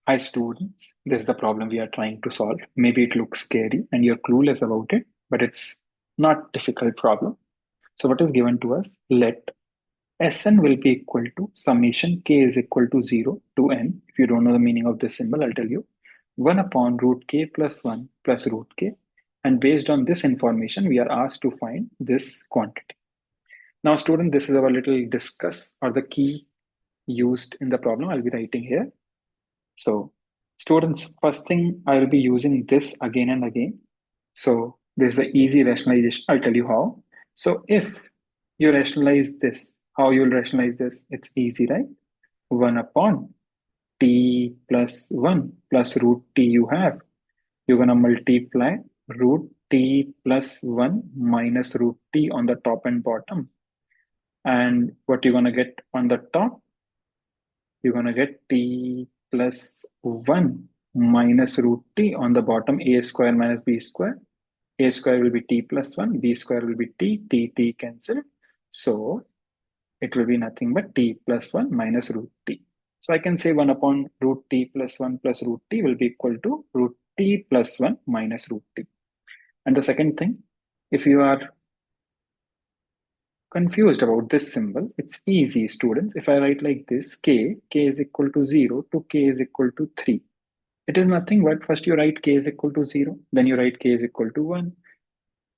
Hi students, this is the problem we are trying to solve. Maybe it looks scary and you're clueless about it, but it's not difficult problem. So what is given to us? Let Sn will be equal to summation k is equal to 0 to n. If you don't know the meaning of this symbol, I'll tell you. 1 upon root k plus 1 plus root k. And based on this information, we are asked to find this quantity. Now student, this is our little discuss or the key used in the problem I'll be writing here. So students, first thing I will be using this again and again. So this is the easy rationalization. I'll tell you how. So if you rationalize this, how you'll rationalize this? It's easy, right? 1 upon t plus 1 plus root t you have. You're going to multiply root t plus 1 minus root t on the top and bottom. And what you're going to get on the top? You're going to get t plus 1 minus root t on the bottom, a square minus b square. A square will be t plus 1, b square will be t cancel. So it will be nothing but t plus 1 minus root t. So I can say 1 upon root t plus 1 plus root t will be equal to root t plus 1 minus root t. And the second thing, if you are confused about this symbol, it's easy, students. If I write like this, k is equal to 0 to k is equal to 3. It is nothing but first you write k is equal to 0, then you write k is equal to 1,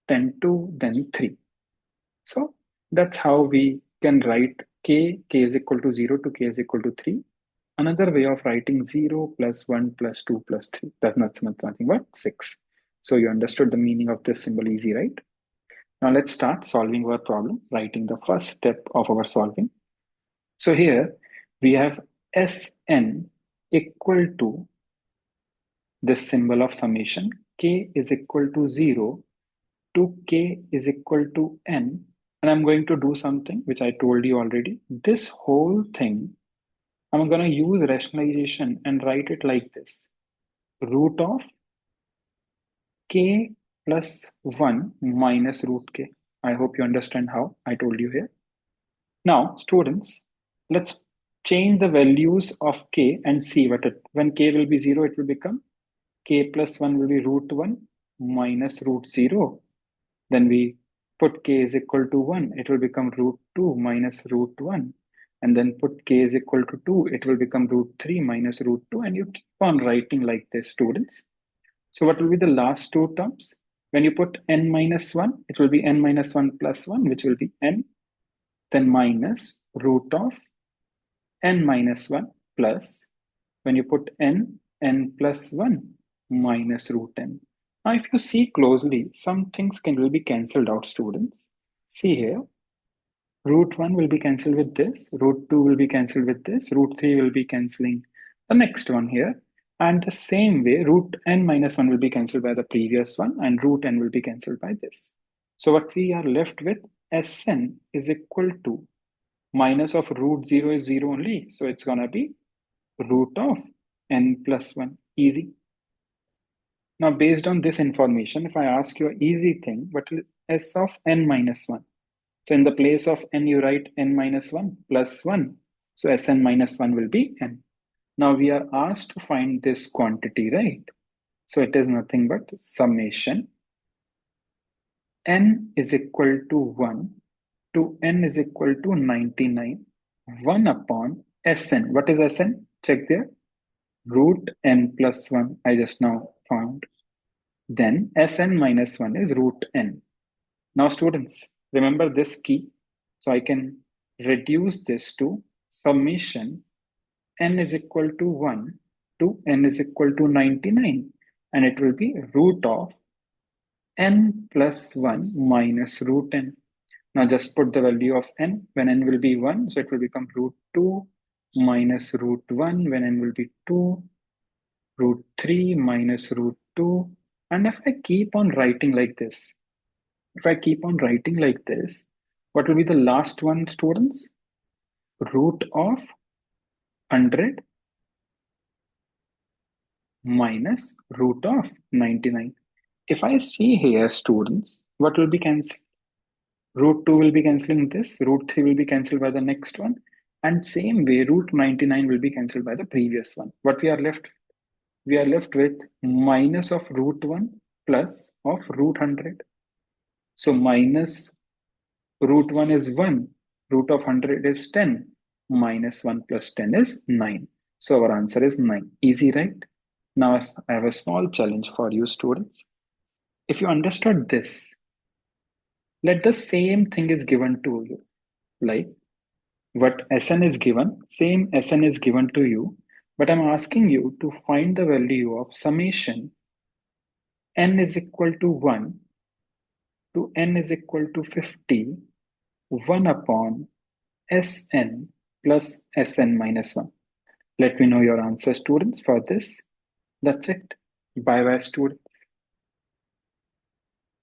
then 2, then 3. So that's how we can write k is equal to 0 to k is equal to 3. Another way of writing 0 plus 1 plus 2 plus 3. That's nothing but 6. So you understood the meaning of this symbol easy, right? Now let's start solving our problem, writing the first step of our solving. So here we have Sn equal to this symbol of summation. K is equal to 0 to k is equal to n. And I'm going to do something which I told you already. This whole thing, I'm going to use rationalization and write it like this. Root of k plus 1 minus root k. I hope you understand how I told you here. Now, students, let's change the values of k and see what it, when k will be 0, it will become k plus 1 will be root 1 minus root 0. Then we put k is equal to 1, it will become root 2 minus root 1. And then put k is equal to 2, it will become root 3 minus root 2. And you keep on writing like this, students. So what will be the last two terms? When you put n minus 1, it will be n minus 1 plus 1, which will be n. Then minus root of n minus 1 plus, when you put n plus 1 minus root n. Now, if you see closely, some things will be cancelled out, students. See here, root 1 will be cancelled with this, root 2 will be cancelled with this, root 3 will be cancelling the next one here. And the same way, root n minus 1 will be cancelled by the previous one, and root n will be cancelled by this. So what we are left with, Sn is equal to minus of root 0 is 0 only. So it's going to be root of n plus 1. Easy. Now, based on this information, if I ask you an easy thing, what is s of n minus 1? So in the place of n, you write n minus 1 plus 1. So Sn minus 1 will be n. Now we are asked to find this quantity, right? So it is nothing but summation n is equal to 1 to n is equal to 99, 1 upon Sn. What is Sn? Check there. Root n plus 1, I just now found. Then Sn minus 1 is root n. Now students, remember this key. So I can reduce this to summation n is equal to 1 to n is equal to 99. And it will be root of n plus 1 minus root n. Now just put the value of n when n will be 1. So it will become root 2 minus root 1 when n will be 2, root 3 minus root 2. And if I keep on writing like this, what will be the last one, students? Root of 100 minus root of 99. If I see here, students, what will be cancelled? Root 2 will be cancelling this, root 3 will be cancelled by the next one, And same way, root 99 will be cancelled by the previous one. What we are left? We are left with minus of root 1 plus of root 100. So minus root 1 is 1, root of 100 is 10, minus 1 plus 10 is 9. So our answer is 9. Easy, right? Now I have a small challenge for you students. If you understood this, let the same thing is given to you. Like what Sn is given, same Sn is given to you, but I'm asking you to find the value of summation n is equal to 1 to n is equal to 50, 1 upon Sn plus Sn minus 1. Let me know your answer, students, for this. That's it. Bye bye, students.